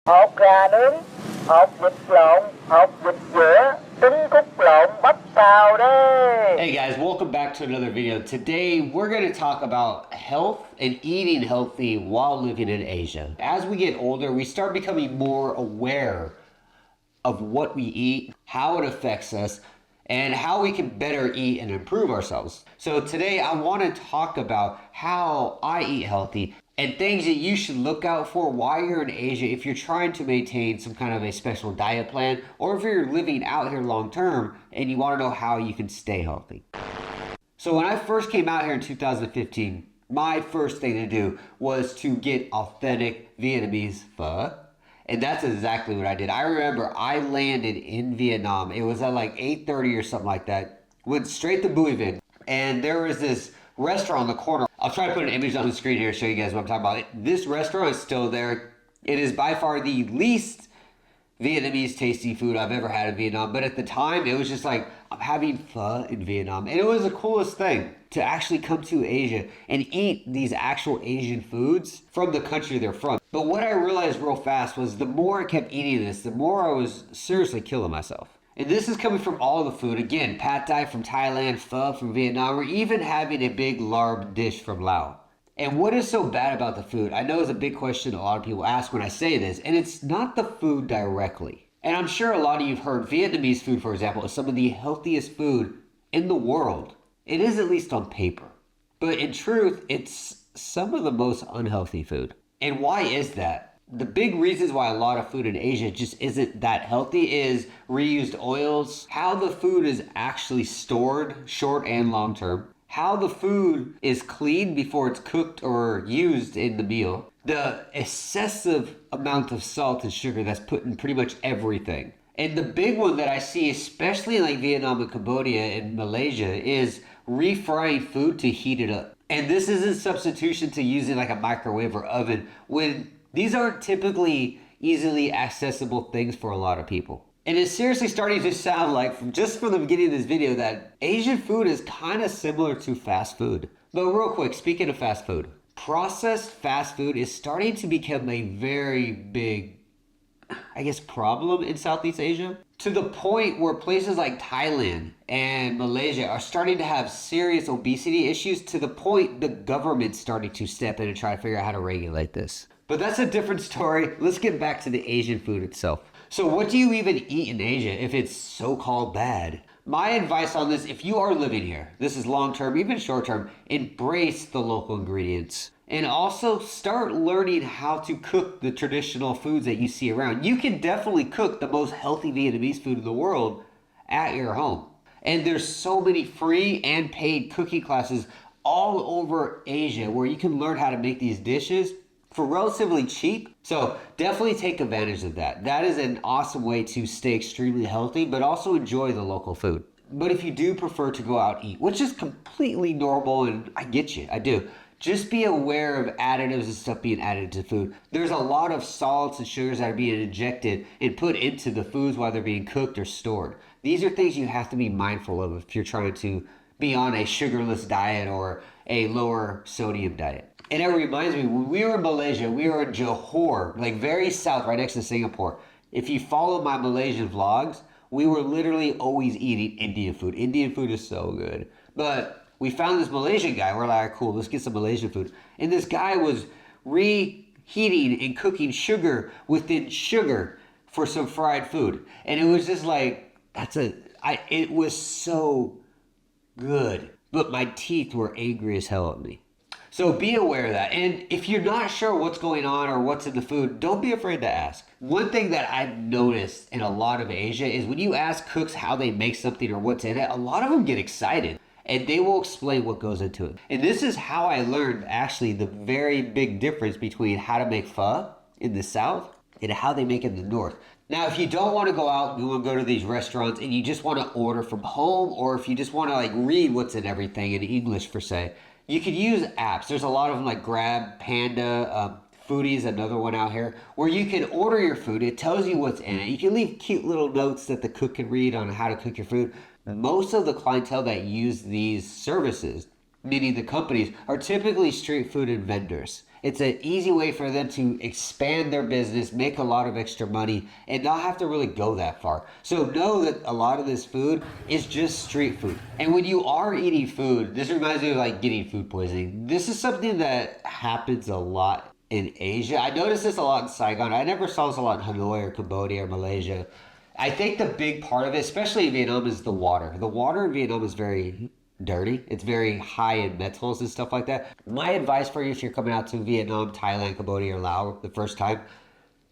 hột gà nướng, hột vịt lộn, hột vịt dữa, trứng cút lộn, bắp xào đây. Hey guys, welcome back to another video. Today we're going to talk about health and eating healthy while living in Asia. As we get older, we start becoming more aware of what we eat, how it affects us, and how we can better eat and improve ourselves. So today I want to talk about how I eat healthy and things that you should look out for while you're in Asia if you're trying to maintain some kind of a special diet plan, or if you're living out here long term and you want to know how you can stay healthy. So when I first came out here in 2015, my first thing to do was to get authentic Vietnamese pho. And that's exactly what I did. I remember I landed in Vietnam. It was at like 8:30 or something like that. Went straight to Bui Vinh. And there was this restaurant on the corner. I'll try to put an image on the screen here to show you guys what I'm talking about. This restaurant is still there. It is by far the least Vietnamese tasty food I've ever had in Vietnam. But at the time, it was just like, I'm having pho in Vietnam. And it was the coolest thing to actually come to Asia and eat these actual Asian foods from the country they're from. But what I realized real fast was the more I kept eating this, the more I was seriously killing myself. And this is coming from all the food. Again, pad thai from Thailand, pho from Vietnam, or even having a big larb dish from Laos. And what is so bad about the food? I know it's a big question a lot of people ask when I say this, and it's not the food directly. And I'm sure a lot of you have heard Vietnamese food, for example, is some of the healthiest food in the world. It is, at least on paper. But in truth, it's some of the most unhealthy food. And why is that? The big reasons why a lot of food in Asia just isn't that healthy is reused oils, how the food is actually stored short and long term, how the food is cleaned before it's cooked or used in the meal, the excessive amount of salt and sugar that's put in pretty much everything. And the big one that I see, especially in like Vietnam and Cambodia and Malaysia, is refrying food to heat it up. And this isn't substitution to using like a microwave or oven when these aren't typically easily accessible things for a lot of people. And it's seriously starting to sound like, just from the beginning of this video, that Asian food is kind of similar to fast food. But real quick, speaking of fast food, processed fast food is starting to become a very big, problem in Southeast Asia, to the point where places like Thailand and Malaysia are starting to have serious obesity issues, to the point the government's starting to step in and try to figure out how to regulate this. But that's a different story. Let's get back to the Asian food itself. So what do you even eat in Asia if it's so-called bad? My advice on this, if you are living here, this is long-term, even short-term, embrace the local ingredients. And also start learning how to cook the traditional foods that you see around. You can definitely cook the most healthy Vietnamese food in the world at your home. And there's so many free and paid cooking classes all over Asia where you can learn how to make these dishes for relatively cheap. So definitely take advantage of that. That is an awesome way to stay extremely healthy, but also enjoy the local food. But if you do prefer to go out and eat, which is completely normal, and I get you, I do, just be aware of additives and stuff being added to food. There's a lot of salts and sugars that are being injected and put into the foods while they're being cooked or stored. These are things you have to be mindful of if you're trying to be on a sugarless diet or a lower sodium diet. And it reminds me, when we were in Malaysia, we were in Johor, like very south, right next to Singapore. If you follow my Malaysian vlogs, we were literally always eating Indian food. Indian food is so good. But we found this Malaysian guy. We're like, cool, let's get some Malaysian food. And this guy was reheating and cooking sugar within sugar for some fried food. And it was just like, it was so good. But my teeth were angry as hell at me. So be aware of that. And if you're not sure what's going on or what's in the food, don't be afraid to ask. One thing that I've noticed in a lot of Asia is when you ask cooks how they make something or what's in it, a lot of them get excited and they will explain what goes into it. And this is how I learned actually the very big difference between how to make pho in the South and how they make it in the North. Now, if you don't want to go out, you want to go to these restaurants and you just want to order from home, or if you just want to like read what's in everything in English per se, you could use apps. There's a lot of them like Grab, Panda, Foodie's another one out here, where you can order your food. It tells you what's in it. You can leave cute little notes that the cook can read on how to cook your food. Most of the clientele that use these services, meaning the companies, are typically street food and vendors. It's an easy way for them to expand their business, make a lot of extra money, and not have to really go that far. So know that a lot of this food is just street food. And when you are eating food, this reminds me of like getting food poisoning. This is something that happens a lot in Asia. I noticed this a lot in Saigon. I never saw this a lot in Hanoi or Cambodia or Malaysia. I think the big part of it, especially in Vietnam, is the water. The water in Vietnam is very dirty. It's very high in metals and stuff like that. My advice for you, if you're coming out to Vietnam, Thailand, Cambodia, or Laos the first time,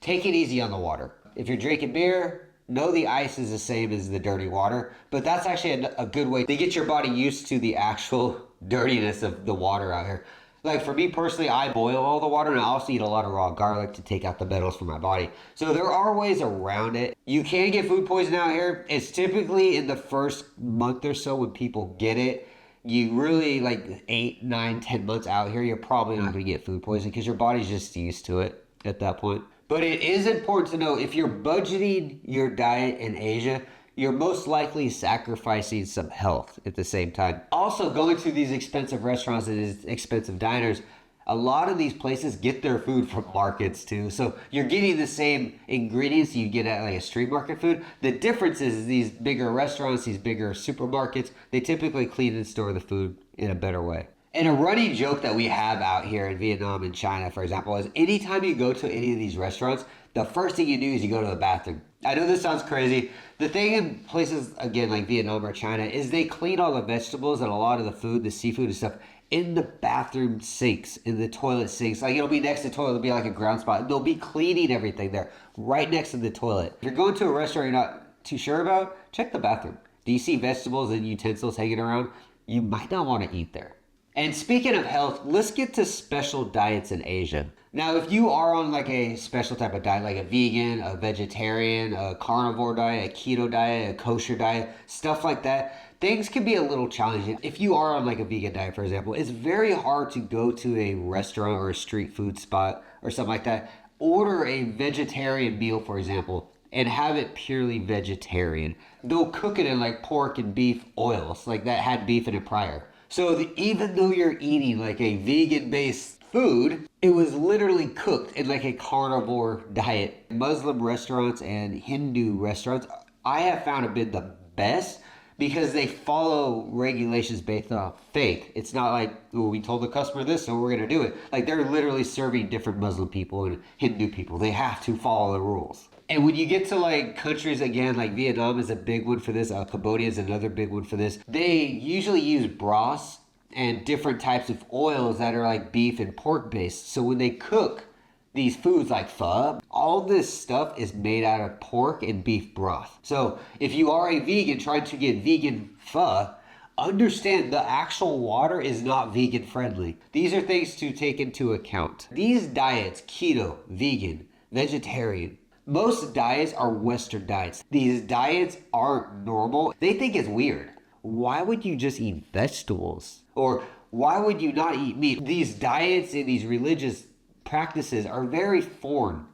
take it easy on the water. If you're drinking beer, know the ice is the same as the dirty water, but that's actually a good way to get your body used to the actual dirtiness of the water out here. Like for me personally, I boil all the water, and I also eat a lot of raw garlic to take out the metals from my body. So there are ways around it. You can get food poisoning out here. It's typically in the first month or so when people get it. You really like 8, 9, 10 months out here, you're probably not going to get food poisoning because your body's just used to it at that point. But it is important to know if you're budgeting your diet in Asia, you're most likely sacrificing some health at the same time. Also, going to these expensive restaurants and these expensive diners, a lot of these places get their food from markets too. So you're getting the same ingredients you get at like a street market food. The difference is these bigger restaurants, these bigger supermarkets, they typically clean and store the food in a better way. And a running joke that we have out here in Vietnam and China, for example, is anytime you go to any of these restaurants, the first thing you do is you go to the bathroom. I know this sounds crazy. The thing in places, again, like Vietnam or China, is they clean all the vegetables and a lot of the food, the seafood and stuff, in the bathroom sinks, in the toilet sinks. Like it'll be next to the toilet, it'll be like a ground spot. They'll be cleaning everything there, right next to the toilet. If you're going to a restaurant you're not too sure about, check the bathroom. Do you see vegetables and utensils hanging around? You might not want to eat there. And speaking of health, let's get to special diets in Asia. Now, if you are on like a special type of diet, like a vegan, a vegetarian, a carnivore diet, a keto diet, a kosher diet, stuff like that, things can be a little challenging. If you are on like a vegan diet, for example, it's very hard to go to a restaurant or a street food spot or something like that, order a vegetarian meal, for example, and have it purely vegetarian. They'll cook it in like pork and beef oils, like that had beef in it prior. So even though you're eating like a vegan-based food, it was literally cooked in like a carnivore diet. Muslim restaurants and Hindu restaurants, I have found have been the best because they follow regulations based off faith. It's not like, oh, we told the customer this, so we're going to do it. Like they're literally serving different Muslim people and Hindu people. They have to follow the rules. And when you get to like countries, again, like Vietnam is a big one for this, Cambodia is another big one for this. They usually use broths and different types of oils that are like beef and pork based. So when they cook these foods like pho, all this stuff is made out of pork and beef broth. So if you are a vegan trying to get vegan pho, understand the actual water is not vegan friendly. These are things to take into account. These diets, keto, vegan, vegetarian, most diets are Western diets. These diets aren't normal. They think it's weird. Why would you just eat vegetables? Or why would you not eat meat? These diets and these religious practices are very foreign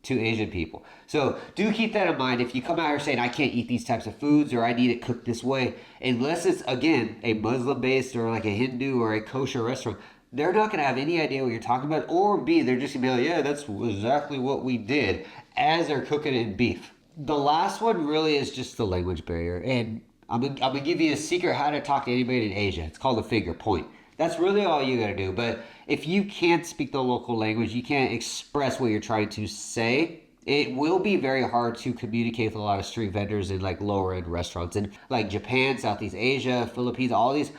to Asian people. So do keep that in mind. If you come out here saying, I can't eat these types of foods or I need it cooked this way, unless it's, again, a Muslim-based or like a Hindu or a kosher restaurant, they're not going to have any idea what you're talking about. Or B, they're just going to be like, yeah, that's exactly what we did, as they're cooking it in beef. The last one really is just the language barrier. And I'm gonna give you a secret how to talk to anybody in Asia. It's called a finger point. That's really all you gotta do. But if you can't speak the local language, you can't express what you're trying to say, it will be very hard to communicate with a lot of street vendors in like lower end restaurants. And like Japan, Southeast Asia, Philippines, all these,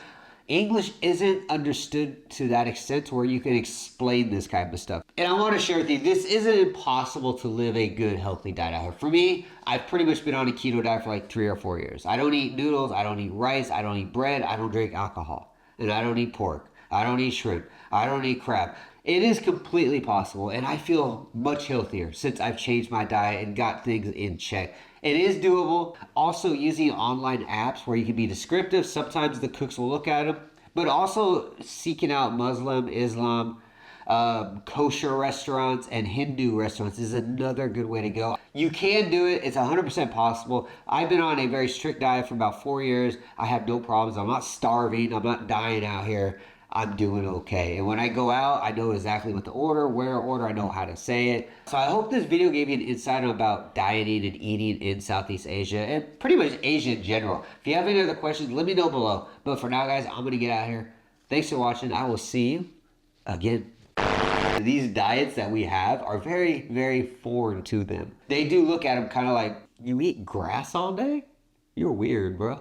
English isn't understood to that extent where you can explain this kind of stuff. And I want to share with you, this isn't impossible to live a good, healthy diet out here. For me, I've pretty much been on a keto diet for like 3 or 4 years. I don't eat noodles, I don't eat rice, I don't eat bread, I don't drink alcohol, and I don't eat pork, I don't eat shrimp, I don't eat crab. It is completely possible, and I feel much healthier since I've changed my diet and got things in check. It is doable. Also using online apps where you can be descriptive. Sometimes the cooks will look at them, but also seeking out Muslim, Islam, kosher restaurants and Hindu restaurants is another good way to go. You can do it. It's 100% possible. I've been on a very strict diet for about 4 years. I have no problems. I'm not starving. I'm not dying out here. I'm doing okay. And when I go out, I know exactly what to order, where to order, I know how to say it. So I hope this video gave you an insight about dieting and eating in Southeast Asia and pretty much Asia in general. If you have any other questions, let me know below. But for now, guys, I'm going to get out of here. Thanks for watching. I will see you again. These diets that we have are very, very foreign to them. They do look at them kind of like, you eat grass all day? You're weird, bro.